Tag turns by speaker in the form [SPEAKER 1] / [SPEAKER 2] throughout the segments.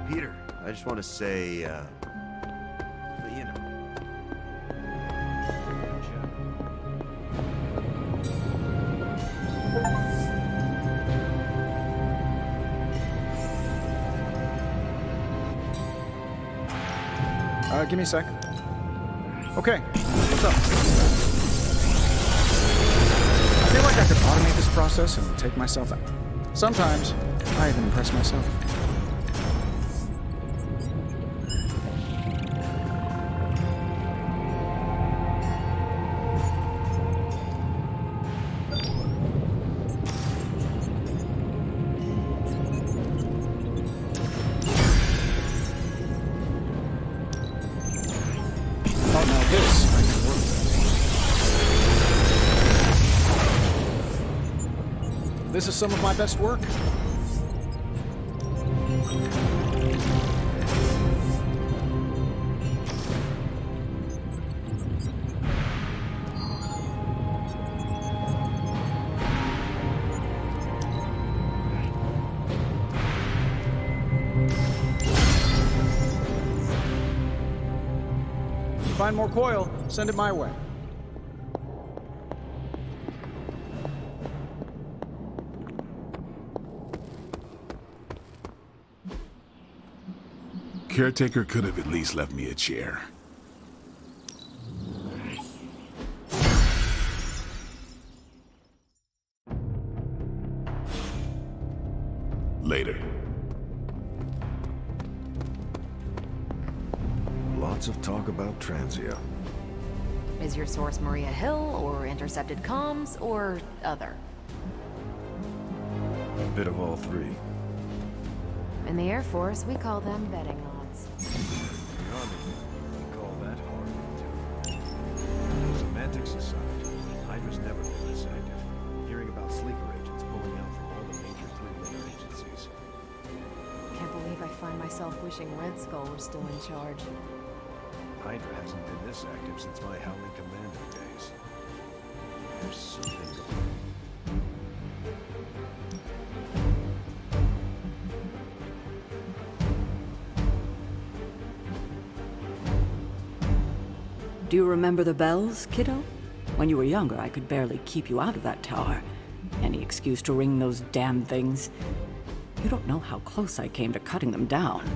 [SPEAKER 1] Peter, I just want to say, you know.
[SPEAKER 2] Give me a sec. Okay, what's up? I feel like I could automate this process and take myself out. Sometimes, I even impress myself. This is some of my best work. Find more coil, send it my way.
[SPEAKER 3] Caretaker could have at least left me a chair. Later.
[SPEAKER 4] Lots of talk about Transio.
[SPEAKER 5] Is your source Maria Hill, or intercepted comms, or other?
[SPEAKER 4] Bit of all three.
[SPEAKER 5] In the Air Force, we call them betting odds.
[SPEAKER 4] In the Army, we call that hard intel. Semantics aside, Hydra's never been this active. Hearing about sleeper agents pulling out from all the major three-letter agencies.
[SPEAKER 5] Can't believe I find myself wishing Red Skull were still in charge.
[SPEAKER 4] Hydra hasn't been this active since my Howling Commando days. There's something going on.
[SPEAKER 6] Do you remember the bells, kiddo? When you were younger, I could barely keep you out of that tower. Any excuse to ring those damn things. You don't know how close I came to cutting them down.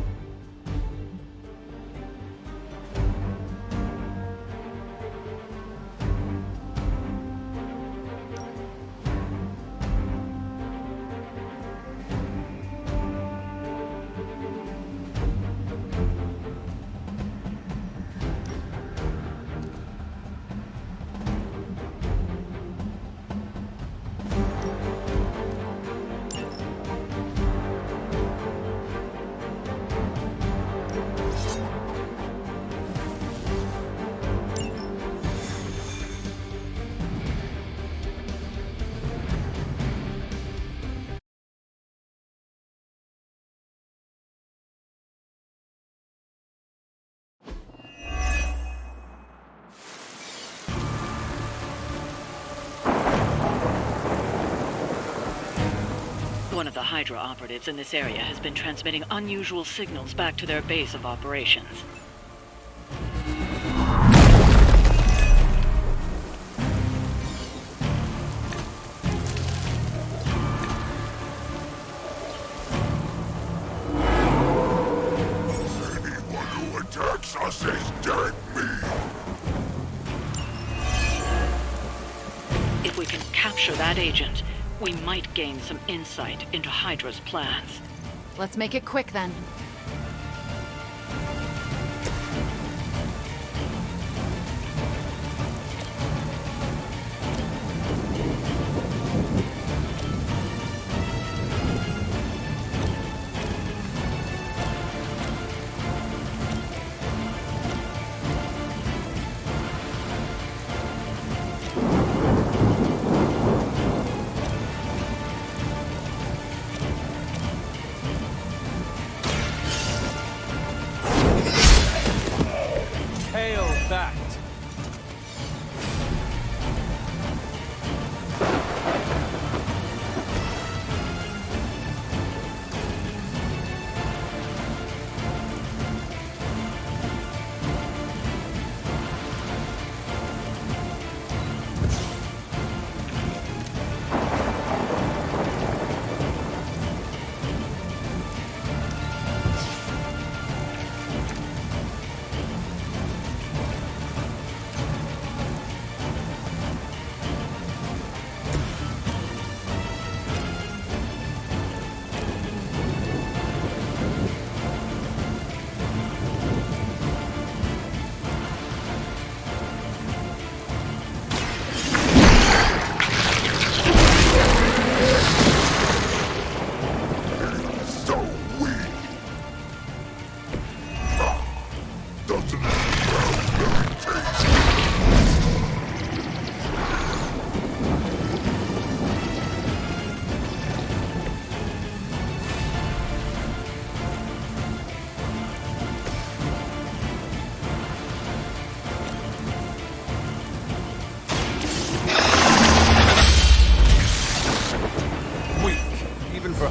[SPEAKER 7] One of the Hydra operatives in this area has been transmitting unusual signals back to their base of operations.
[SPEAKER 3] Anyone who attacks us is dead meat!
[SPEAKER 7] If we can capture that agent, we might gain some insight into Hydra's plans.
[SPEAKER 5] Let's make it quick then.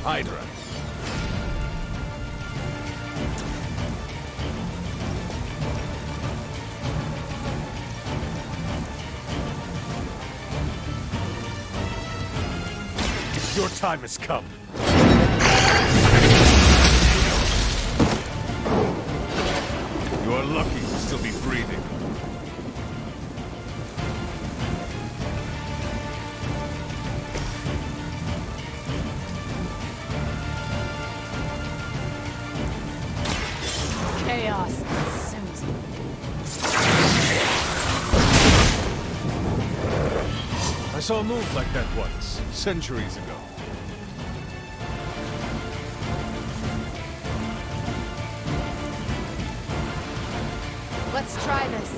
[SPEAKER 8] Hydra. Your time has come. You are lucky to still be breathing.
[SPEAKER 5] Chaos consumes me.
[SPEAKER 8] I saw a move like that once, centuries ago.
[SPEAKER 5] Let's try this.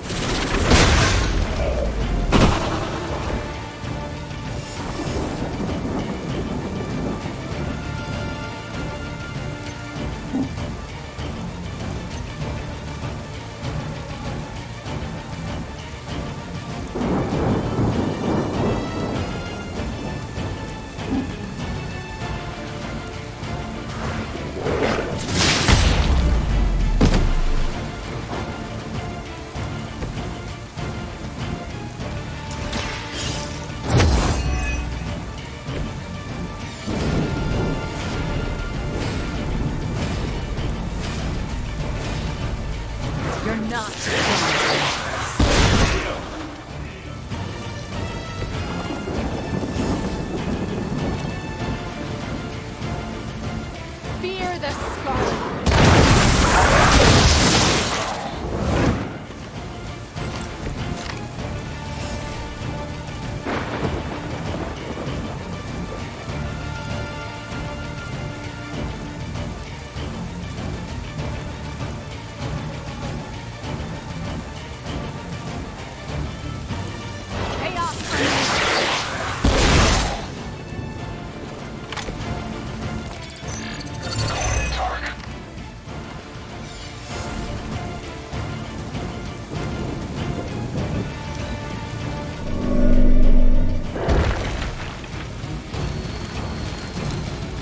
[SPEAKER 5] You're not. Fear the Scarlet.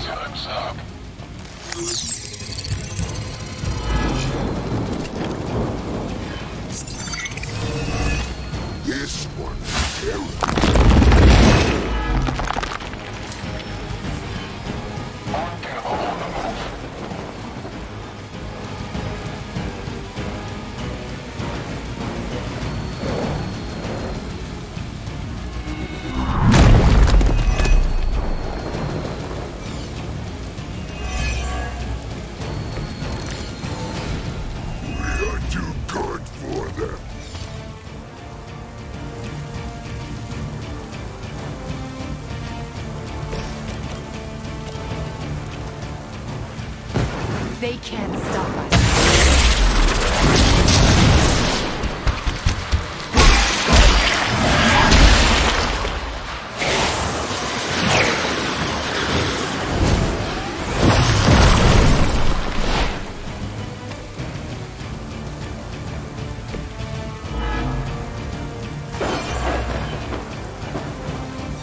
[SPEAKER 3] Time's up. This one's terrible. We are too good for them.
[SPEAKER 5] They can't stop us.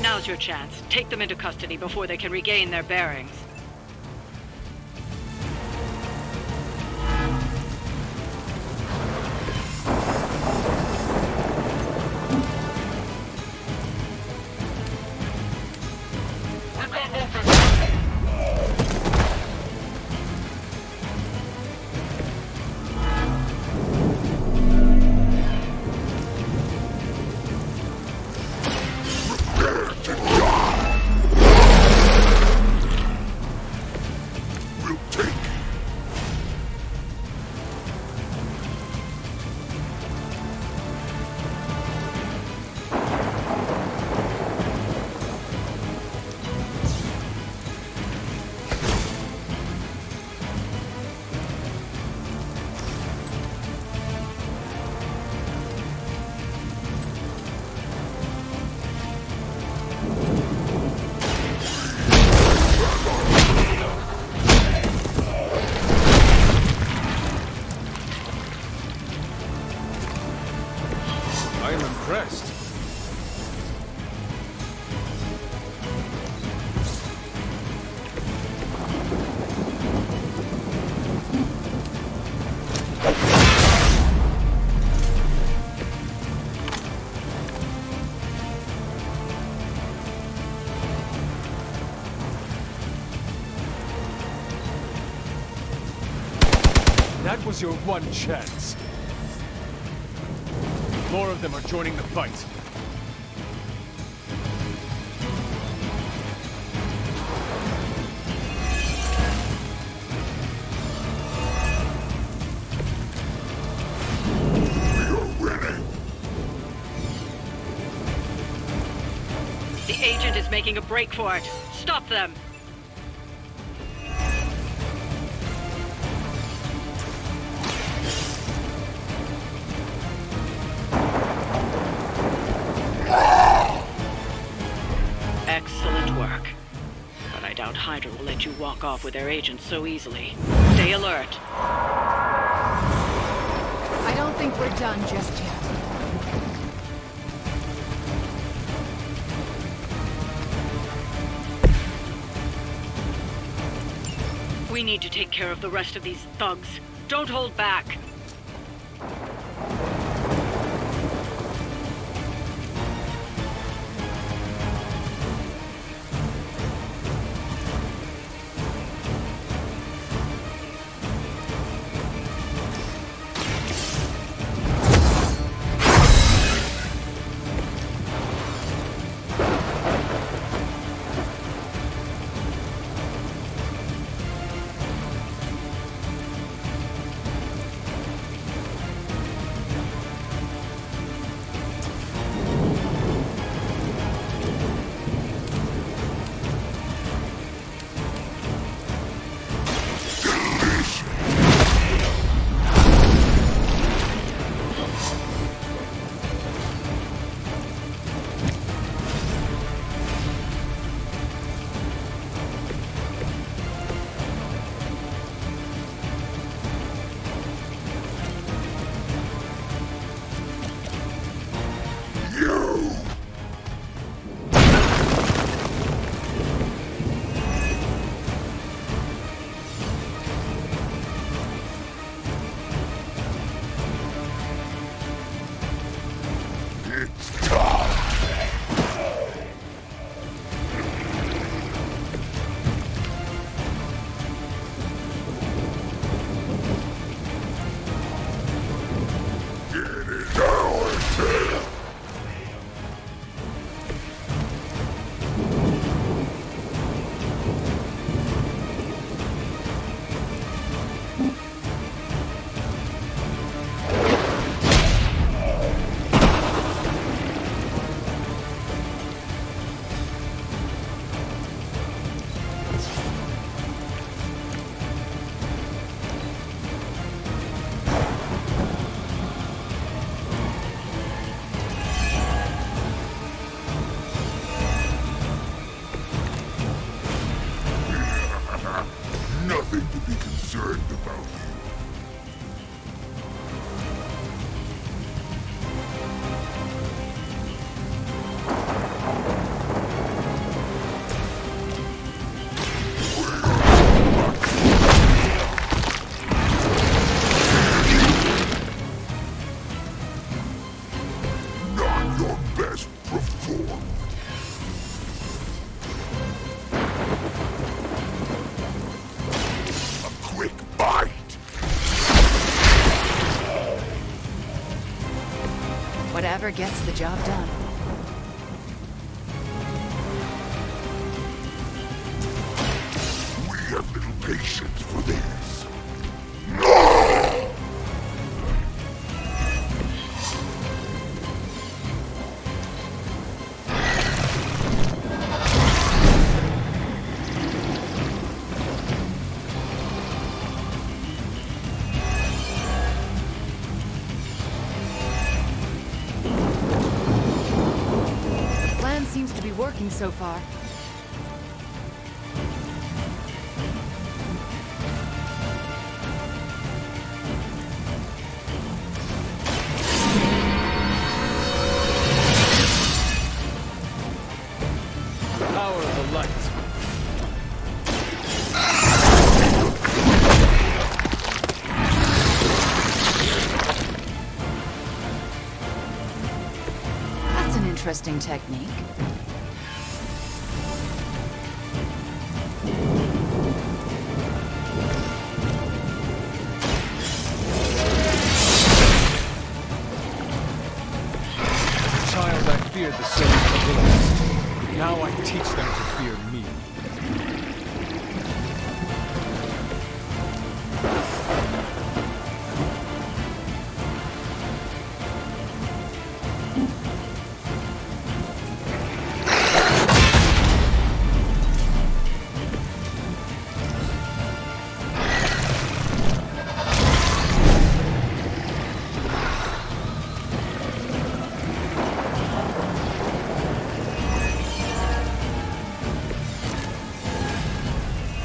[SPEAKER 7] Now's your chance. Take them into custody before they can regain their bearings.
[SPEAKER 8] That was your one chance. More of them are joining the fight.
[SPEAKER 7] The agent is making a break for it. Stop them! Excellent work. But I doubt Hydra will let you walk off with their agents so easily. Stay alert.
[SPEAKER 5] I don't think we're done just yet.
[SPEAKER 7] We need to take care of the rest of these thugs. Don't hold back.
[SPEAKER 3] Nothing to be concerned about here. Not your best performance. Quick bite!
[SPEAKER 5] Whatever gets the job done.
[SPEAKER 3] We have little patience for this.
[SPEAKER 5] The plan seems to be working so far.
[SPEAKER 8] Power of the light.
[SPEAKER 5] That's an interesting technique.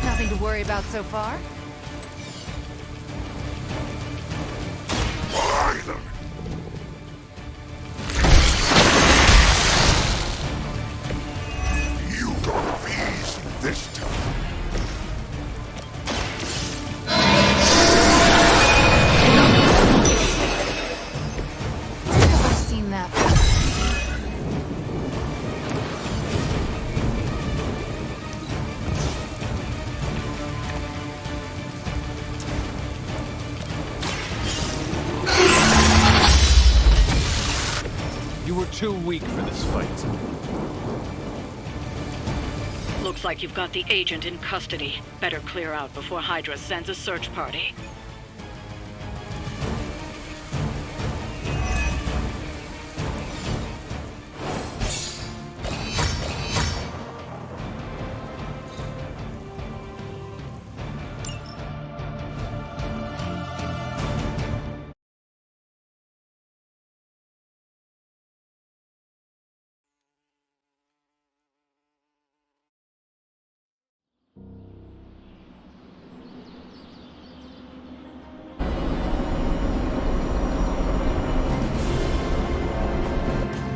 [SPEAKER 5] Nothing to worry about so far?
[SPEAKER 3] Fine! You got off easy this time.
[SPEAKER 5] I've seen that.
[SPEAKER 8] You were too weak for this fight.
[SPEAKER 7] Looks like you've got the agent in custody. Better clear out before Hydra sends a search party.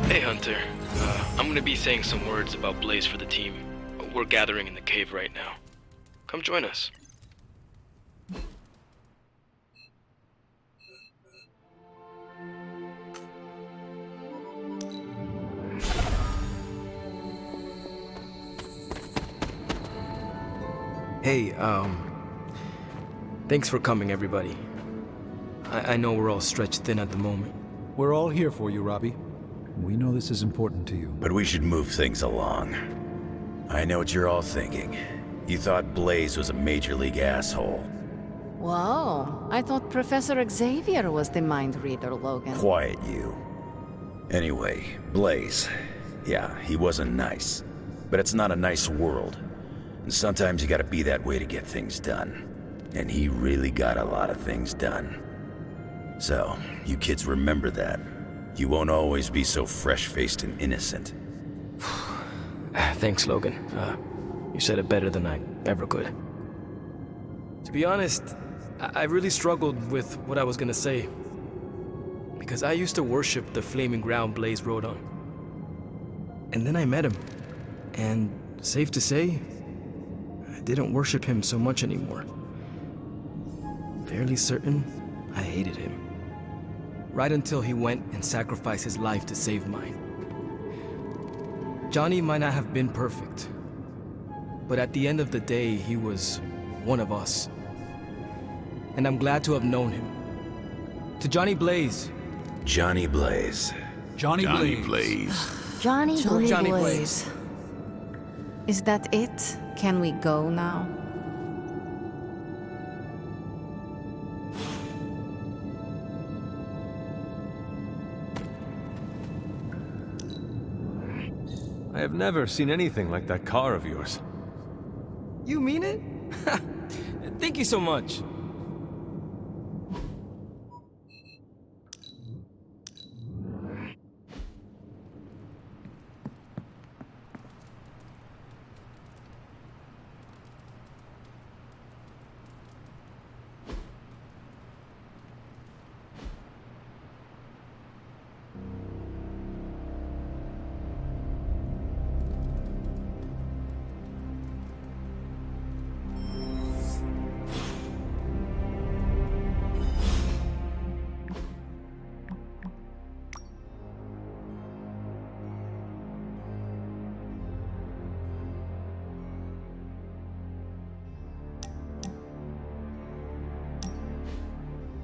[SPEAKER 9] Hey Hunter, I'm gonna be saying some words about Blaze for the team. We're gathering in the cave right now. Come join us. Hey, thanks for coming everybody. I know we're all stretched thin at the moment.
[SPEAKER 8] We're all here for you, Robbie. We know this is important to you.
[SPEAKER 10] But we should move things along. I know what you're all thinking. You thought Blaze was a major league asshole.
[SPEAKER 5] Whoa, I thought Professor Xavier was the mind reader, Logan.
[SPEAKER 10] Quiet, you. Anyway, Blaze. Yeah, he wasn't nice. But it's not a nice world. And sometimes you gotta be that way to get things done. And he really got a lot of things done. So, you kids remember that. You won't always be so fresh-faced and innocent.
[SPEAKER 9] Thanks, Logan. You said it better than I ever could. To be honest, I really struggled with what I was gonna say. Because I used to worship the flaming ground Blaze rode on. And then I met him. And safe to say, I didn't worship him so much anymore. Fairly certain I hated him. Right until he went and sacrificed his life to save mine. Johnny might not have been perfect, but at the end of the day, he was one of us. And I'm glad to have known him. To Johnny Blaze.
[SPEAKER 10] Johnny Blaze.
[SPEAKER 8] Johnny
[SPEAKER 3] Blaze.
[SPEAKER 5] Johnny
[SPEAKER 9] Johnny
[SPEAKER 5] Blaze. Is that it? Can we go now?
[SPEAKER 8] I have never seen anything like that car of yours.
[SPEAKER 9] You mean it? Thank you so much.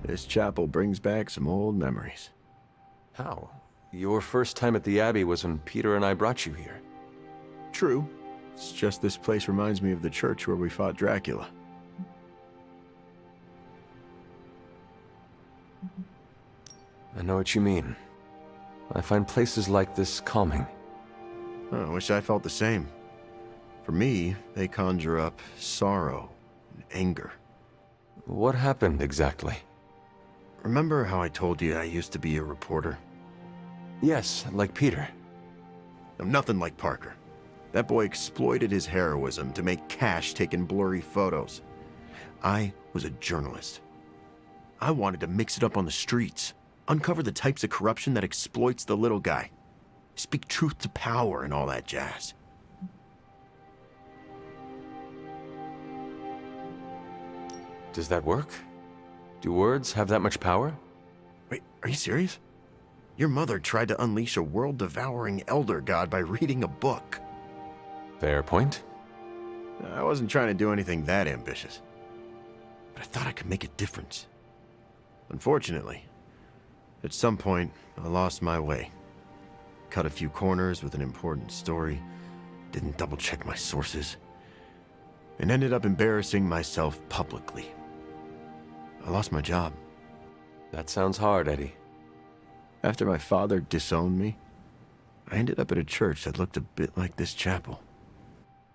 [SPEAKER 1] This chapel brings back some old memories.
[SPEAKER 4] How? Your first time at the Abbey was when Peter and I brought you here.
[SPEAKER 1] True, It's just this place reminds me of the church where we fought Dracula.
[SPEAKER 11] I know what you mean. I find places like this calming.
[SPEAKER 1] Oh, I wish I felt the same. For me, they conjure up sorrow and anger.
[SPEAKER 11] What happened exactly?
[SPEAKER 1] Remember how I told you I used to be a reporter?
[SPEAKER 11] Yes, like Peter.
[SPEAKER 1] I'm nothing like Parker. That boy exploited his heroism to make cash taking blurry photos. I was a journalist. I wanted to mix it up on the streets, uncover the types of corruption that exploits the little guy, speak truth to power and all that jazz.
[SPEAKER 11] Does that work? Do words have that much power?
[SPEAKER 1] Wait, are you serious? Your mother tried to unleash a world-devouring elder god by reading a book.
[SPEAKER 11] Fair point.
[SPEAKER 1] I wasn't trying to do anything that ambitious, but I thought I could make a difference. Unfortunately, at some point, I lost my way. Cut a few corners with an important story, didn't double-check my sources, and ended up embarrassing myself publicly. I lost my job.
[SPEAKER 11] That sounds hard, Eddie.
[SPEAKER 1] After my father disowned me, I ended up at a church that looked a bit like this chapel.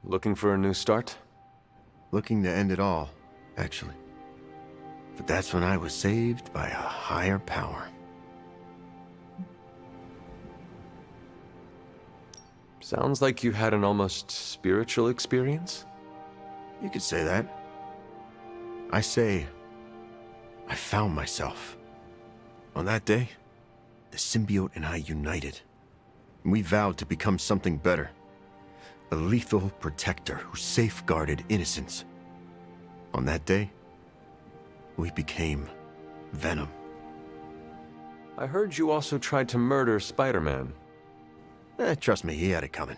[SPEAKER 11] Looking for a new start?
[SPEAKER 1] Looking to end it all, actually. But that's when I was saved by a higher power.
[SPEAKER 11] Sounds like you had an almost spiritual experience?
[SPEAKER 1] You could say that. I say, I found myself. On that day, the symbiote and I united. We vowed to become something better. A lethal protector who safeguarded innocence. On that day, we became Venom.
[SPEAKER 11] I heard you also tried to murder Spider-Man.
[SPEAKER 1] Trust me, he had it coming.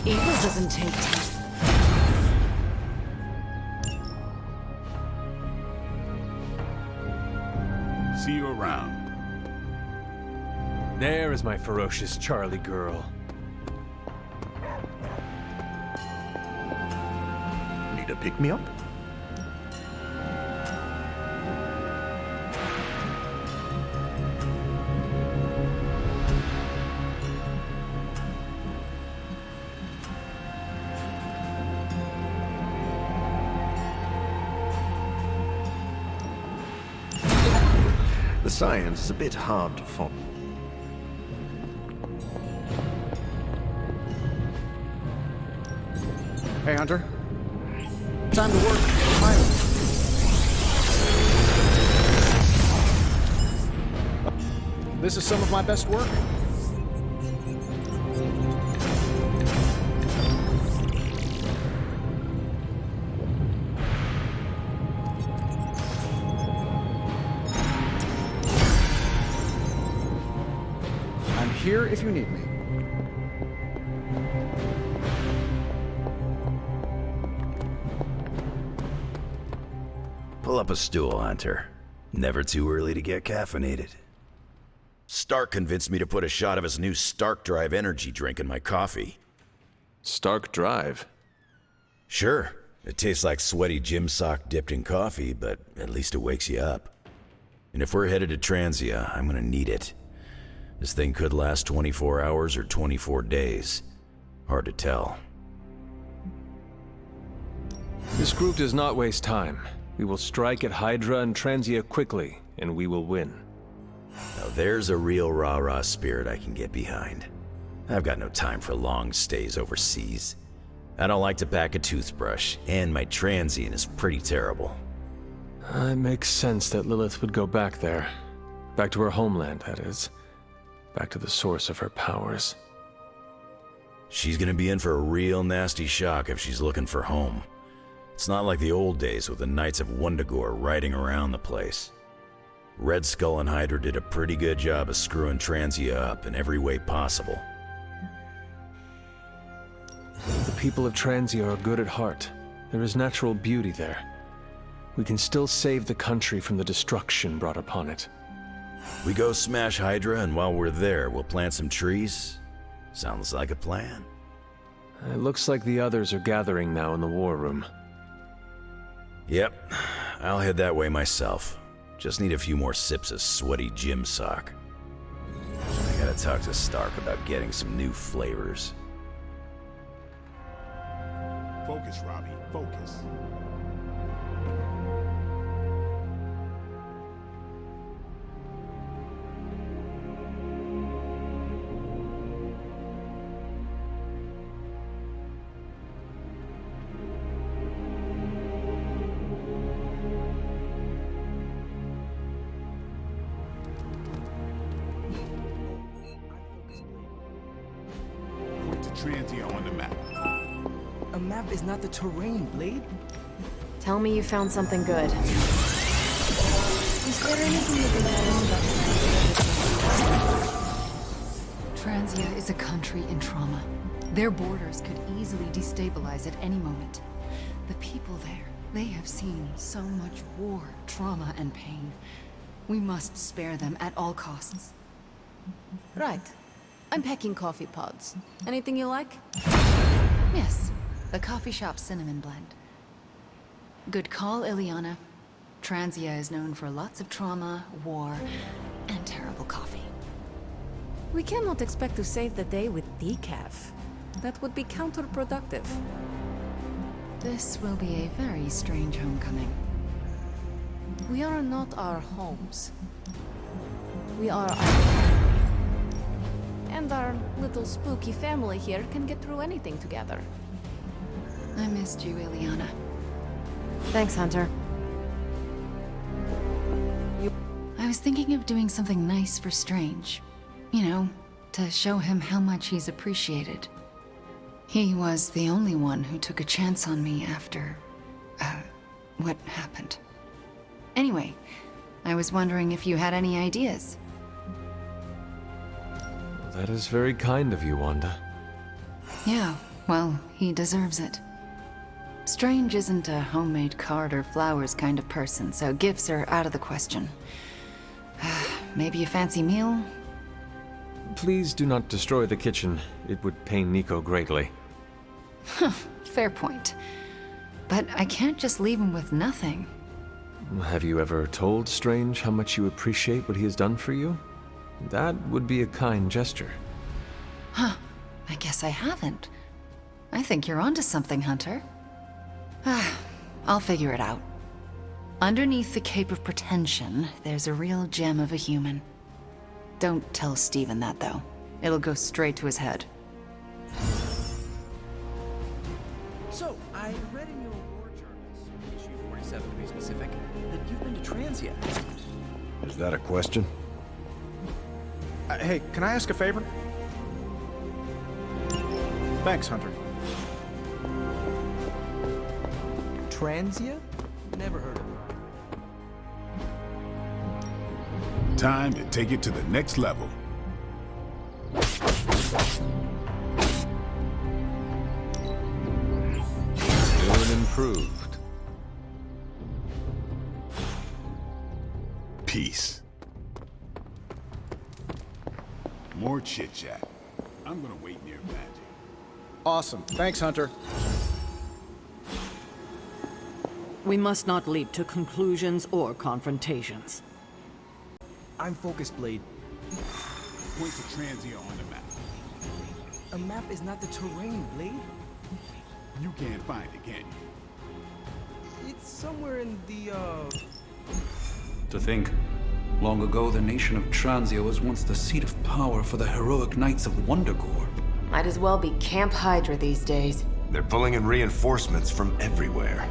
[SPEAKER 5] Evil doesn't take time.
[SPEAKER 3] See you around.
[SPEAKER 8] There is my ferocious Charlie girl.
[SPEAKER 1] Need a pick-me-up? The science is a bit hard to follow.
[SPEAKER 2] Hey, Hunter. Time to work. Finally. This is some of my best work. I'm here if you need me.
[SPEAKER 10] Pull up a stool, Hunter. Never too early to get caffeinated. Stark convinced me to put a shot of his new Stark Drive energy drink in my coffee.
[SPEAKER 11] Stark Drive?
[SPEAKER 10] Sure, it tastes like sweaty gym sock dipped in coffee, but at least it wakes you up. And if we're headed to Transia, I'm gonna need it. This thing could last 24 hours or 24 days. Hard to tell.
[SPEAKER 8] This group does not waste time. We will strike at Hydra and Transia quickly, and we will win.
[SPEAKER 10] Now there's a real rah-rah spirit I can get behind. I've got no time for long stays overseas. I don't like to pack a toothbrush, and my transient is pretty terrible.
[SPEAKER 9] It makes sense that Lilith would go back there. Back to her homeland, that is. Back to the source of her powers.
[SPEAKER 10] She's gonna be in for a real nasty shock if she's looking for home. It's not like the old days with the Knights of Wundagore riding around the place. Red Skull and Hydra did a pretty good job of screwing Transia up in every way possible.
[SPEAKER 8] The people of Transia are good at heart. There is natural beauty there. We can still save the country from the destruction brought upon it.
[SPEAKER 10] We go smash Hydra, and while we're there, we'll plant some trees? Sounds like a plan.
[SPEAKER 8] It looks like the others are gathering now in the war room.
[SPEAKER 10] Yep, I'll head that way myself. Just need a few more sips of sweaty gym sock. I gotta talk to Stark about getting some new flavors.
[SPEAKER 3] Focus, Robbie, focus. Point to Transia on the map.
[SPEAKER 12] A map is not the terrain, Blade.
[SPEAKER 5] Tell me you found something good.
[SPEAKER 13] Is there anything you can tell us about Transia is a country in trauma. Their borders could easily destabilize at any moment. The people there, they have seen so much war, trauma, and pain. We must spare them at all costs.
[SPEAKER 5] Right. I'm packing coffee pods. Anything you like?
[SPEAKER 13] Yes, the coffee shop cinnamon blend. Good call, Ileana. Transia is known for lots of trauma, war, and terrible coffee.
[SPEAKER 5] We cannot expect to save the day with decaf. That would be counterproductive.
[SPEAKER 13] This will be a very strange homecoming.
[SPEAKER 5] We are not our homes. We are our family. And our little spooky family here can get through anything together.
[SPEAKER 13] I missed you, Ileana.
[SPEAKER 5] Thanks, Hunter.
[SPEAKER 13] I was thinking of doing something nice for Strange. You know, to show him how much he's appreciated. He was the only one who took a chance on me after... what happened. Anyway, I was wondering if you had any ideas.
[SPEAKER 8] That is very kind of you, Wanda.
[SPEAKER 13] Yeah, well, he deserves it. Strange isn't a homemade card or flowers kind of person, so gifts are out of the question. Maybe a fancy meal?
[SPEAKER 8] Please do not destroy the kitchen. It would pain Nico greatly.
[SPEAKER 13] Fair point. But I can't just leave him with nothing.
[SPEAKER 8] Have you ever told Strange how much you appreciate what he has done for you? That would be a kind gesture.
[SPEAKER 13] Huh. I guess I haven't. I think you're onto something, Hunter. I'll figure it out. Underneath the cape of pretension, there's a real gem of a human. Don't tell Steven that, though. It'll go straight to his head.
[SPEAKER 12] So, I read in your war journals, issue 47 to be specific, that you've been to Transia.
[SPEAKER 11] Is that a question?
[SPEAKER 2] Hey, can I ask a favor? Thanks, Hunter.
[SPEAKER 12] Transia? Never heard of it.
[SPEAKER 3] Time to take it to the next level.
[SPEAKER 8] New and improved.
[SPEAKER 3] Peace. More chit-chat. I'm gonna wait near Magic.
[SPEAKER 2] Awesome. Thanks, Hunter.
[SPEAKER 6] We must not leap to conclusions or confrontations.
[SPEAKER 12] I'm focused, Blade.
[SPEAKER 3] Point to Transia on the map.
[SPEAKER 12] A map is not the terrain, Blade.
[SPEAKER 3] You can't find it, can you?
[SPEAKER 12] It's somewhere in the,
[SPEAKER 14] To think, long ago the nation of Transia was once the seat of power for the heroic Knights of Wundagore.
[SPEAKER 5] Might as well be Camp Hydra these days.
[SPEAKER 1] They're pulling in reinforcements from everywhere.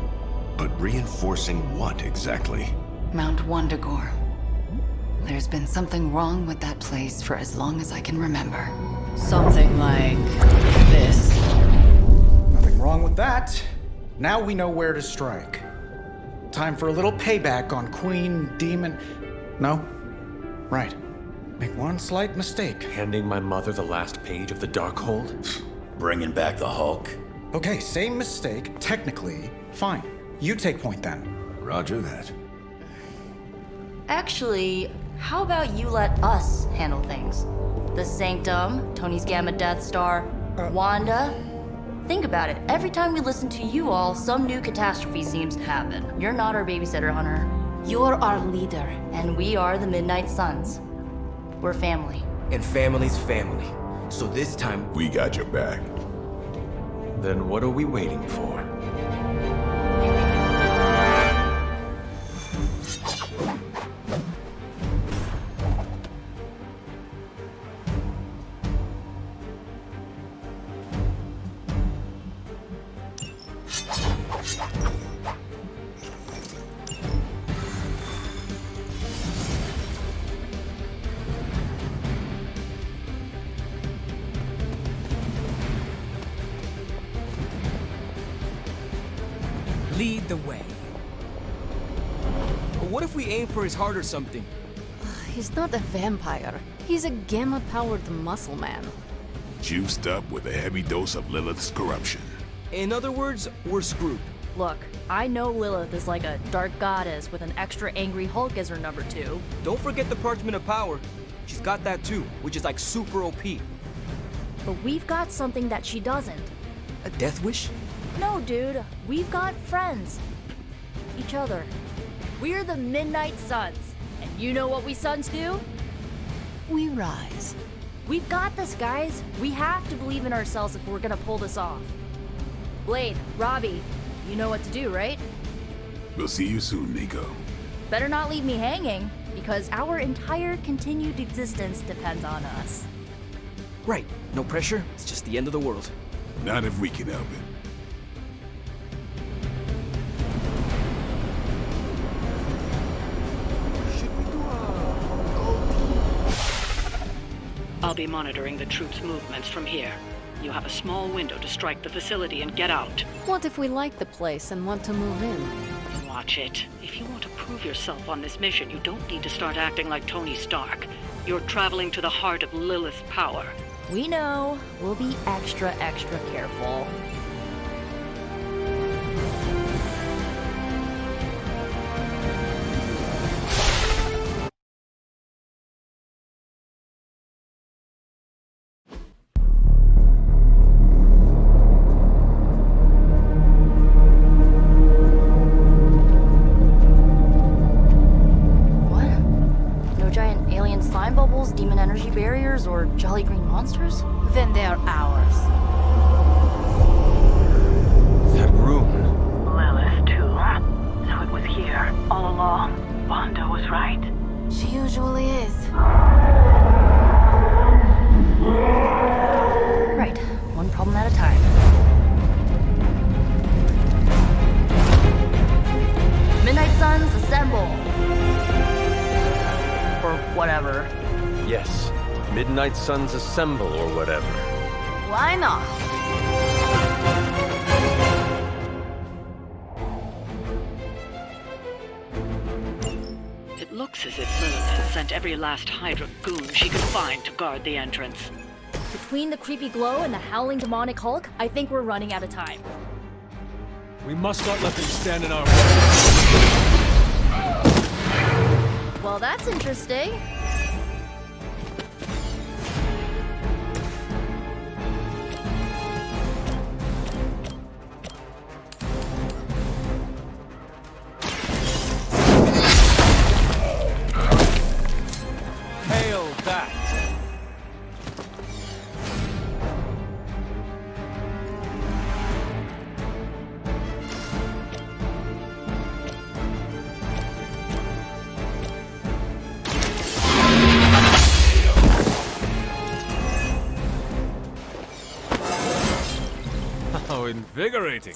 [SPEAKER 1] But reinforcing what exactly?
[SPEAKER 13] Mount Wundagore. There's been something wrong with that place for as long as I can remember.
[SPEAKER 6] Something like this.
[SPEAKER 2] Nothing wrong with that. Now we know where to strike. Time for a little payback on Queen Demon. No? Right. Make one slight mistake.
[SPEAKER 11] Handing my mother the last page of the Darkhold?
[SPEAKER 10] Bringing back the Hulk?
[SPEAKER 2] Okay, same mistake. Technically, fine. You take point then.
[SPEAKER 3] Roger that.
[SPEAKER 15] Actually, how about you let us handle things? The Sanctum, Tony's Gamma Death Star, Wanda. Think about it. Every time we listen to you all, some new catastrophe seems to happen. You're not our babysitter, Hunter. You're our leader. And we are the Midnight Suns. We're family.
[SPEAKER 12] And family's family. So this time,
[SPEAKER 3] We got your back.
[SPEAKER 11] Then what are we waiting for?
[SPEAKER 12] lead the way. What if we aim for his heart or something?
[SPEAKER 5] He's not a vampire. He's a gamma-powered muscle man.
[SPEAKER 3] Juiced up with a heavy dose of Lilith's corruption.
[SPEAKER 12] In other words, we're screwed.
[SPEAKER 15] Look, I know Lilith is like a dark goddess with an extra angry Hulk as her number 2.
[SPEAKER 12] Don't forget the Parchment of Power. She's got that too, which is like super OP.
[SPEAKER 15] But we've got something that she doesn't.
[SPEAKER 12] A death wish?
[SPEAKER 15] No, dude. We've got friends. Each other. We're the Midnight Suns. And you know what we Suns do?
[SPEAKER 5] We rise.
[SPEAKER 15] We've got this, guys. We have to believe in ourselves if we're gonna pull this off. Blade, Robbie, you know what to do, right?
[SPEAKER 3] We'll see you soon, Nico.
[SPEAKER 15] Better not leave me hanging, because our entire continued existence depends on us.
[SPEAKER 12] Right. No pressure. It's just the end of the world.
[SPEAKER 3] Not if we can help it.
[SPEAKER 7] I'll be monitoring the troops' movements from here. You have a small window to strike the facility and get out.
[SPEAKER 5] What if we like the place and want to move in?
[SPEAKER 7] Watch it. If you want to prove yourself on this mission, you don't need to start acting like Tony Stark. You're traveling to the heart of Lilith's power.
[SPEAKER 15] We know. We'll be extra careful. Demon energy barriers or jolly green monsters?
[SPEAKER 5] Then they are ours.
[SPEAKER 11] That room.
[SPEAKER 7] Lilith, too. So it was here, all along. Wanda was right.
[SPEAKER 5] She usually is.
[SPEAKER 15] Right. One problem at a time. Midnight Suns, assemble! Or whatever.
[SPEAKER 11] Yes. Midnight Suns assemble or whatever.
[SPEAKER 15] Why not?
[SPEAKER 7] It looks as if Lilith has sent every last Hydra goon she could find to guard the entrance.
[SPEAKER 15] Between the creepy glow and the howling demonic Hulk, I think we're running out of time.
[SPEAKER 8] We must not let them stand in our way.
[SPEAKER 15] Well, that's interesting.
[SPEAKER 8] Hail that! How invigorating!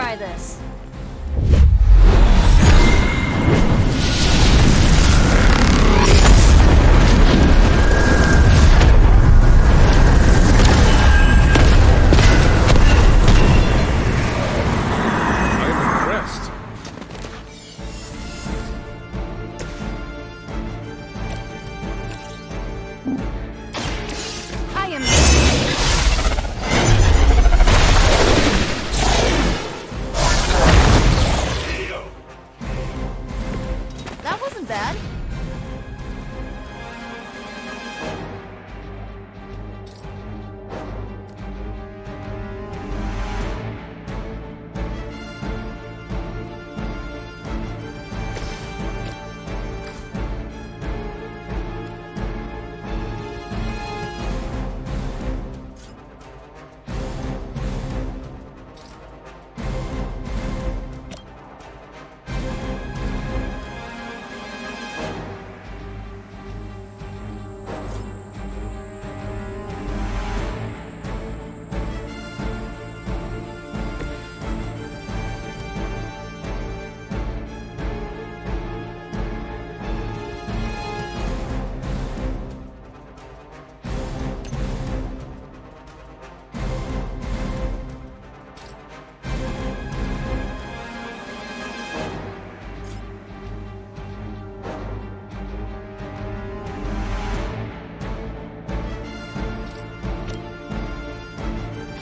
[SPEAKER 15] try this.
[SPEAKER 5] That wasn't bad.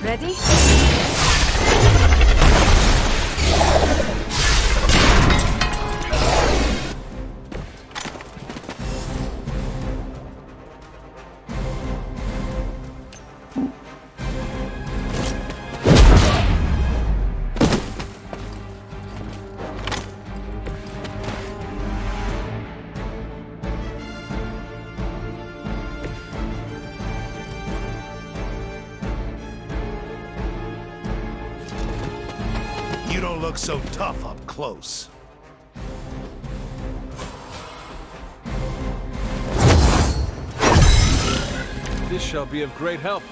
[SPEAKER 5] Ready?
[SPEAKER 3] You don't look so tough up close.
[SPEAKER 8] This shall be of great help.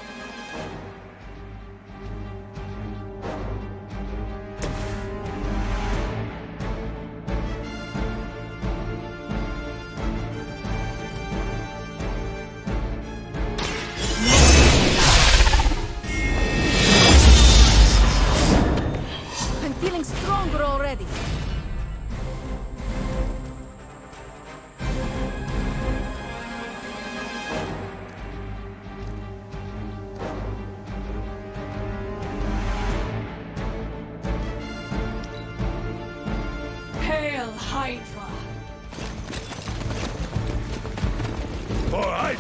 [SPEAKER 5] I'm feeling stronger already.
[SPEAKER 7] Hail Hydra!
[SPEAKER 3] Alright!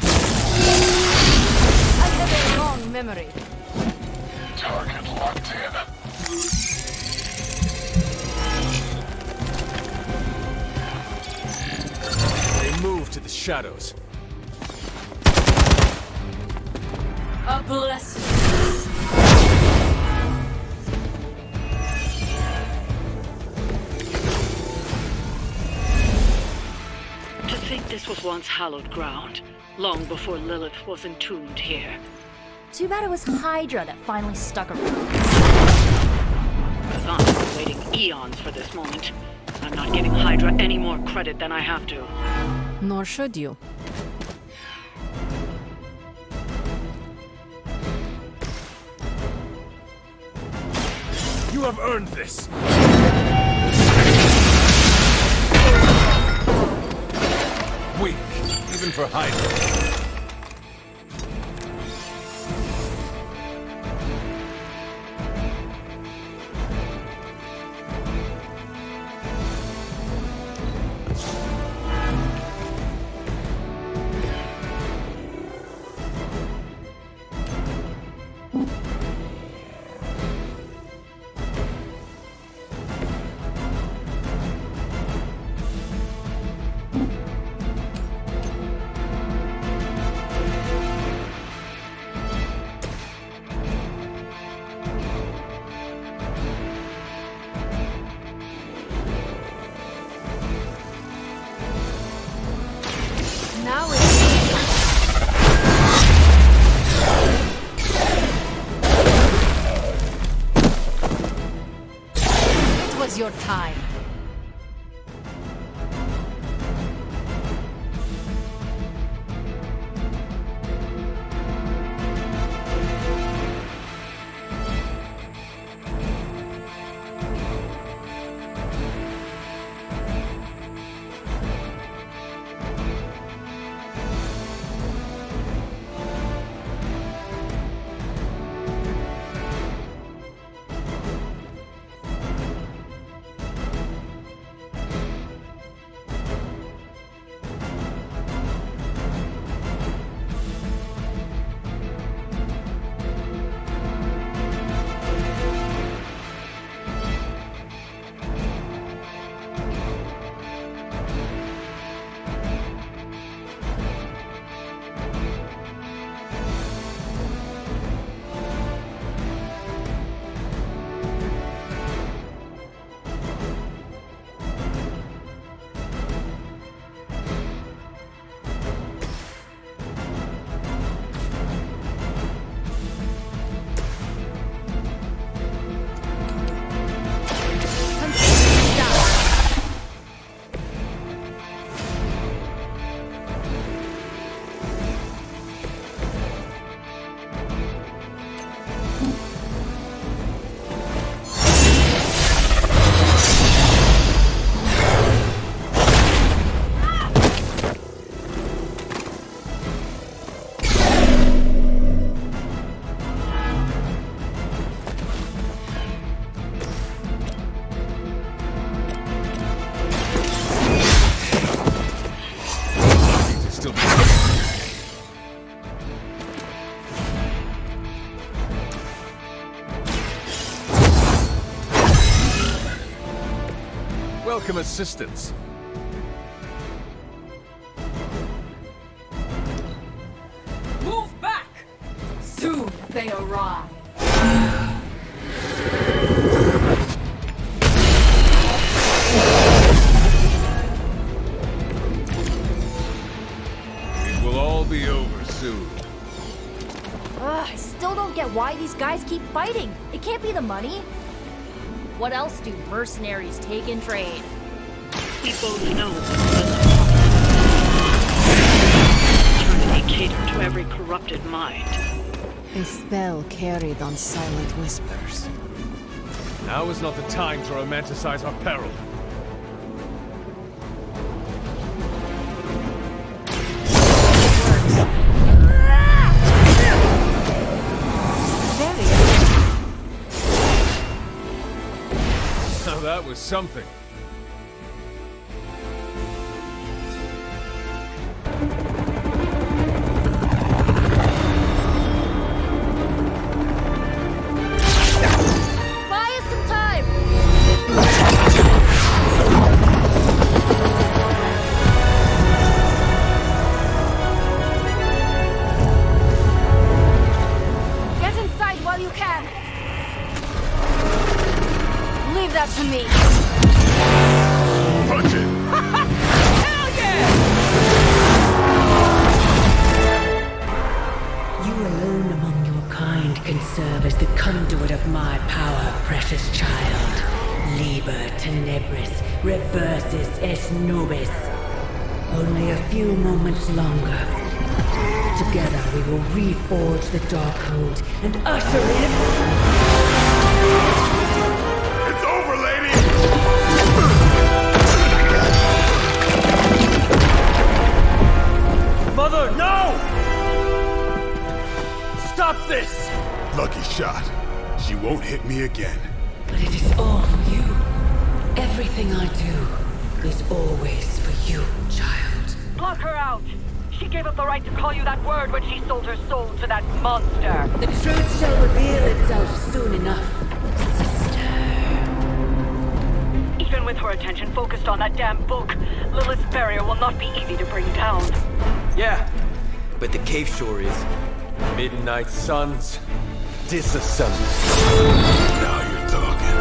[SPEAKER 5] I have a long memory.
[SPEAKER 3] Target locked in.
[SPEAKER 8] They move to the shadows.
[SPEAKER 7] A blessing. To think this was once hallowed ground, long before Lilith was entombed here.
[SPEAKER 15] Too bad it was Hydra that finally stuck around.
[SPEAKER 7] I've been waiting eons for this moment. I'm not giving Hydra any more credit than I have to.
[SPEAKER 5] Nor should you.
[SPEAKER 3] You have earned this.
[SPEAKER 11] Weak, even for Hydra.
[SPEAKER 8] Welcome assistance.
[SPEAKER 6] Move back! Soon they arrive.
[SPEAKER 3] It will all be over soon.
[SPEAKER 15] Ugh, I still don't get why these guys keep fighting. It can't be the money. What else do mercenaries take in trade?
[SPEAKER 7] We both know eternity cater to every corrupted mind.
[SPEAKER 5] A spell carried on silent whispers.
[SPEAKER 8] Now is not the time to romanticize our peril. Now that was something.
[SPEAKER 15] Buy us some time! Get inside while you can! Leave that to me!
[SPEAKER 3] Punch it!
[SPEAKER 15] Hell yeah!
[SPEAKER 16] You alone among your kind can serve as the conduit of my power, precious child. Liber tenebris, reversus es nobis. Only a few moments longer. Together we will reforge the Darkhold and usher in...
[SPEAKER 3] It's over, lady!
[SPEAKER 8] Mother, no! Stop this!
[SPEAKER 3] Lucky shot. She won't hit me again.
[SPEAKER 16] But it is all for you. Everything I do is always for you, child.
[SPEAKER 7] Block her out! She gave up the right to call you that word when she sold her soul to that monster.
[SPEAKER 16] The truth shall reveal itself soon enough, sister.
[SPEAKER 7] Even with her attention focused on that damn book, Lilith's barrier will not be easy to bring down.
[SPEAKER 9] Yeah, but the cave sure is.
[SPEAKER 8] Midnight suns, disassemble.
[SPEAKER 3] Now you're talking.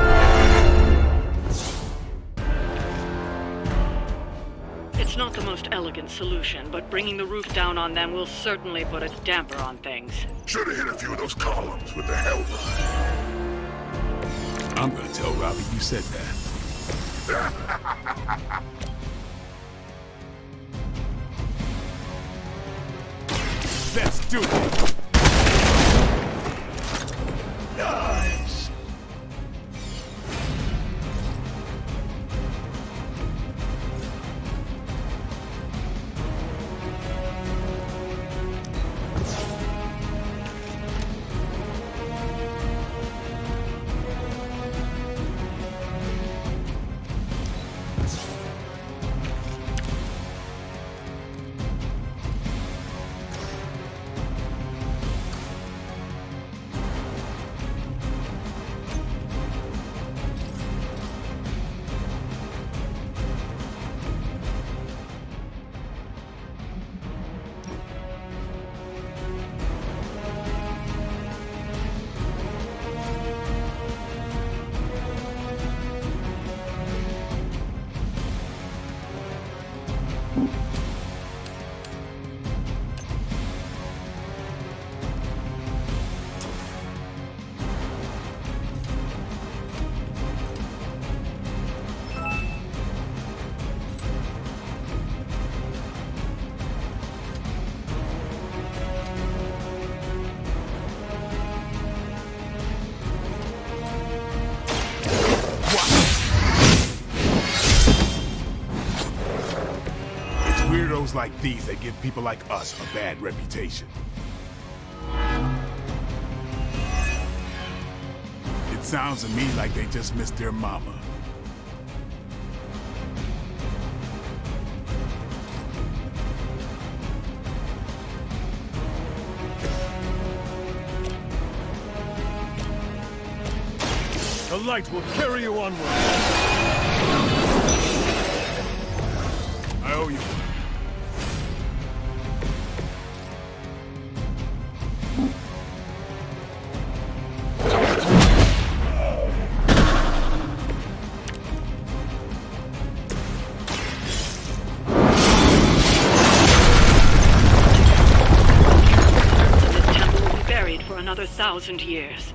[SPEAKER 7] It's not the most elegant solution, but bringing the roof down on them will certainly put a damper on things.
[SPEAKER 3] Should have hit a few of those columns with the helmet. I'm gonna tell Robbie you said that. Let's do it! Nice! Weirdos like these that give people like us a bad reputation. It sounds to me like they just missed their mama.
[SPEAKER 8] The light will carry you onward.
[SPEAKER 7] 1,000 years.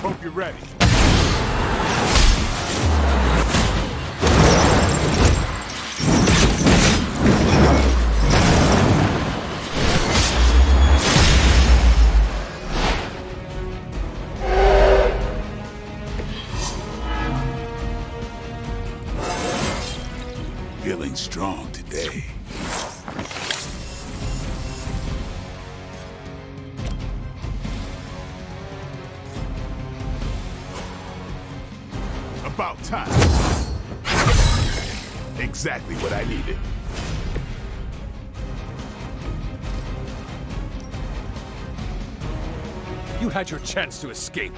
[SPEAKER 3] Hope you're ready. Feeling strong today. About time. Exactly what I needed.
[SPEAKER 8] You had your chance to escape.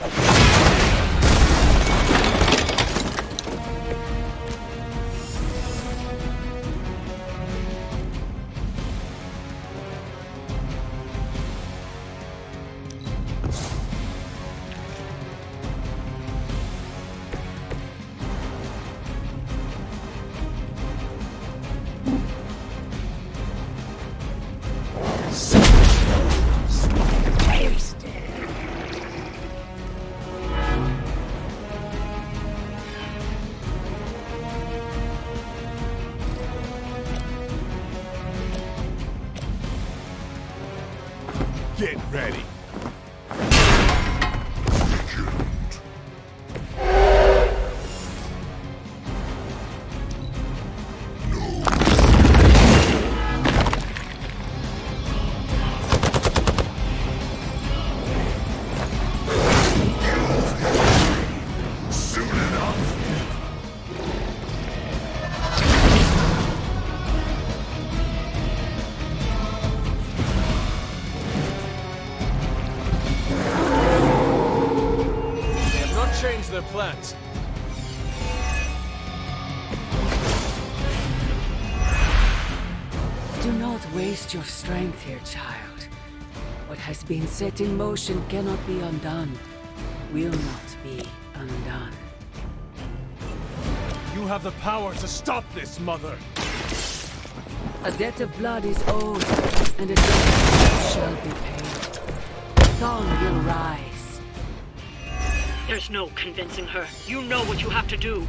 [SPEAKER 3] Get ready.
[SPEAKER 8] Change their plans.
[SPEAKER 6] Do not waste your strength here, child. What has been set in motion cannot be undone. Will not be undone.
[SPEAKER 8] You have the power to stop this, Mother.
[SPEAKER 6] A debt of blood is owed, and a debt shall be paid. Dawn will rise.
[SPEAKER 7] There's no convincing her. You know what you have to do.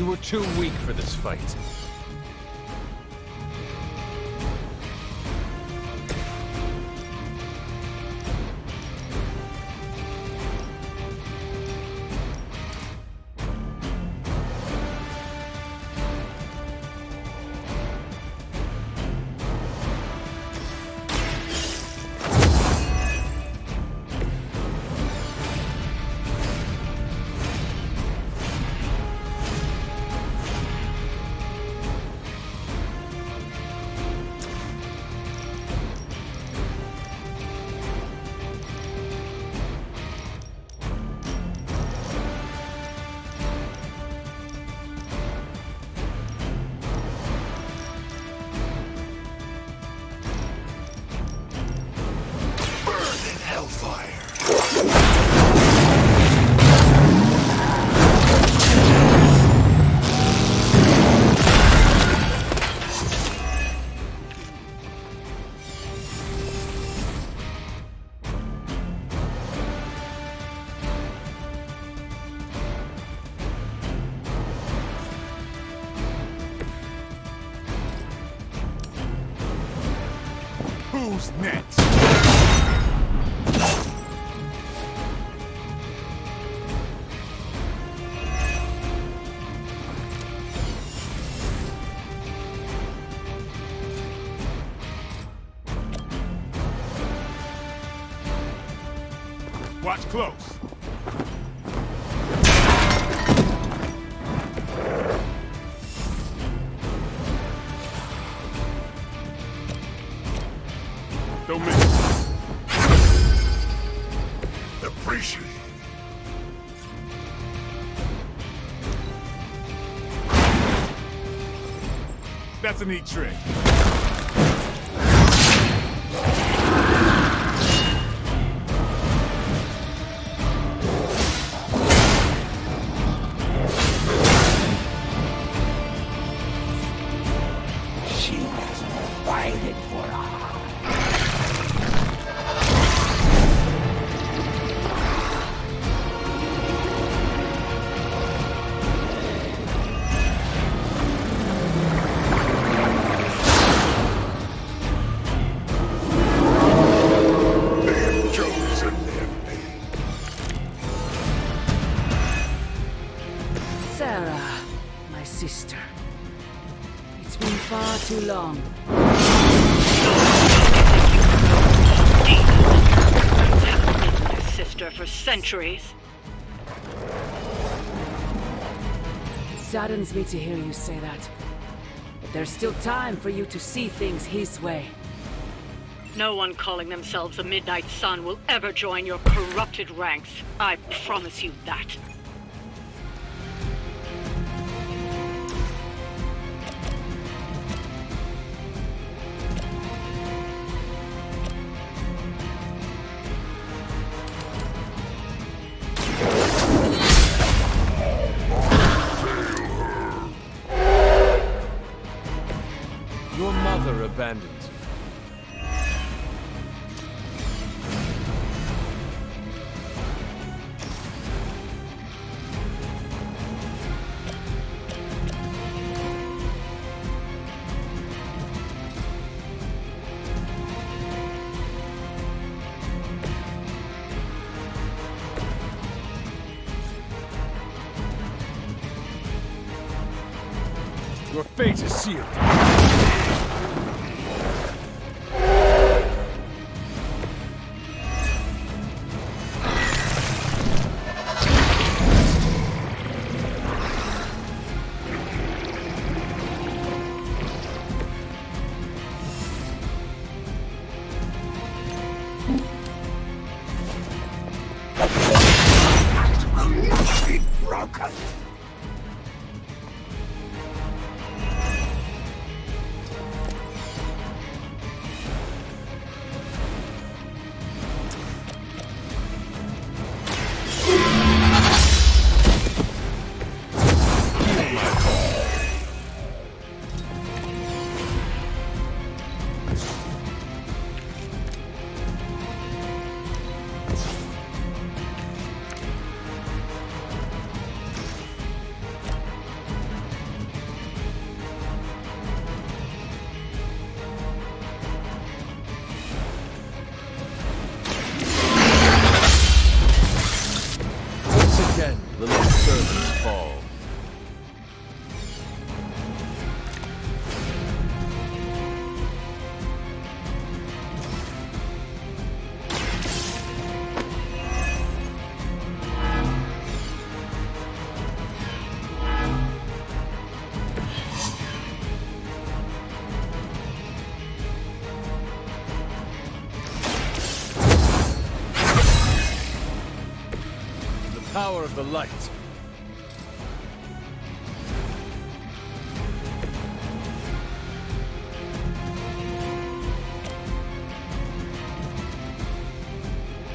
[SPEAKER 8] You were too weak for this fight.
[SPEAKER 3] Who's next? Watch close. Don't miss. Appreciate it. That's a neat trick.
[SPEAKER 16] She was provided for us.
[SPEAKER 6] Sarah, my sister. It's been far too long.
[SPEAKER 7] My sister for centuries.
[SPEAKER 6] It saddens me to hear you say that. But there's still time for you to see things his way.
[SPEAKER 7] No one calling themselves a Midnight Sun will ever join your corrupted ranks. I promise you that.
[SPEAKER 8] Your mother abandoned you. Your fate is sealed.
[SPEAKER 3] Broken.
[SPEAKER 8] power of the light.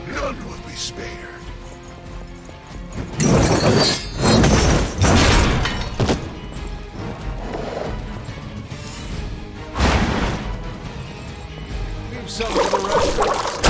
[SPEAKER 3] None will be spared.
[SPEAKER 8] Leave some for the rest.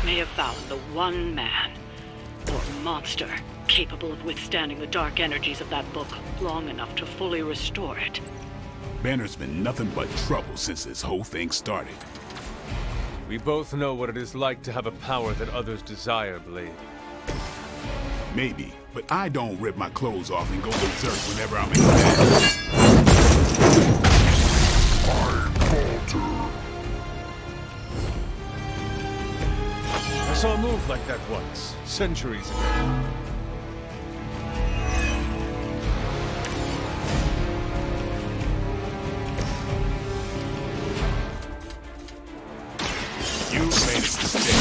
[SPEAKER 7] May have found the one man, or monster, capable of withstanding the dark energies of that book long enough to fully restore it.
[SPEAKER 3] Banner's been nothing but trouble since this whole thing started.
[SPEAKER 8] We both know what it is like to have a power that others desire, Blade.
[SPEAKER 3] Maybe, but I don't rip my clothes off and go berserk whenever I'm in bed.
[SPEAKER 8] I saw a move like that once, centuries ago.
[SPEAKER 3] You made a mistake.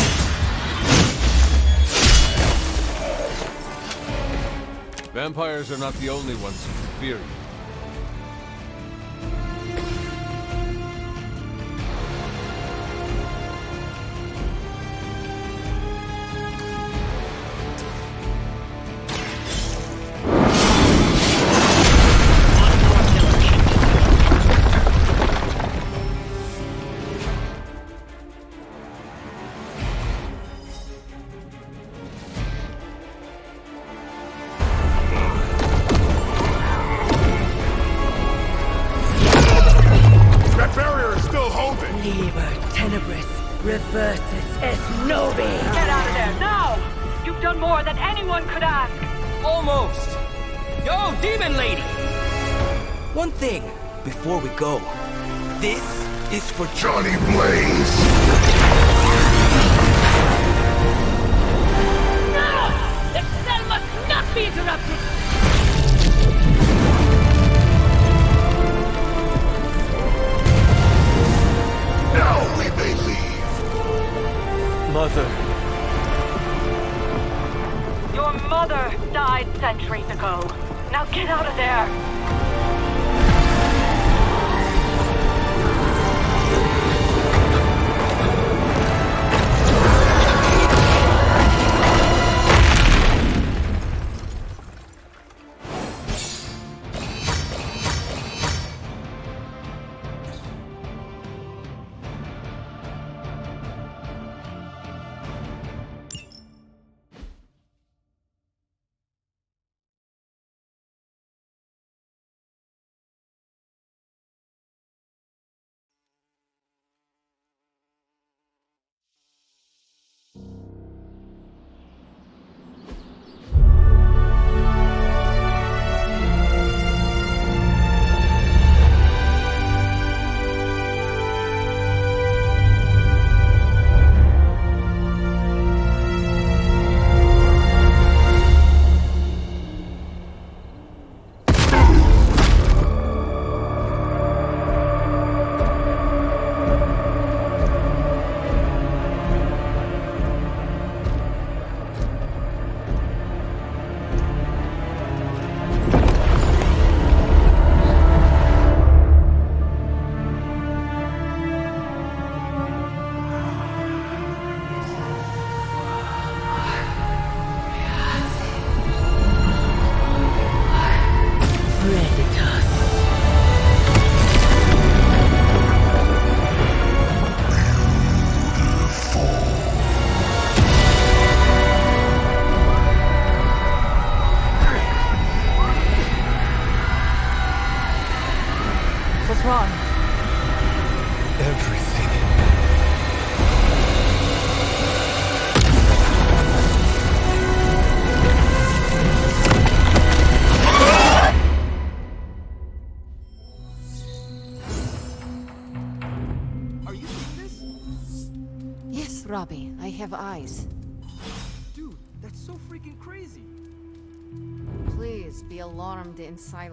[SPEAKER 8] Vampires are not the only ones who fear you.
[SPEAKER 16] Liber tenebris reversus es nobi.
[SPEAKER 7] Get out of there, now! You've done more than anyone could ask!
[SPEAKER 12] Almost! Yo, demon lady! One thing, before we go. This is for
[SPEAKER 3] Johnny Blaze!
[SPEAKER 16] No! The spell must not be interrupted!
[SPEAKER 3] Now we may leave.
[SPEAKER 8] Mother.
[SPEAKER 7] Your mother died centuries ago. Now get out of there!
[SPEAKER 5] Robbie, I have eyes.
[SPEAKER 12] Dude, that's so freaking crazy.
[SPEAKER 5] Please be alarmed in silence.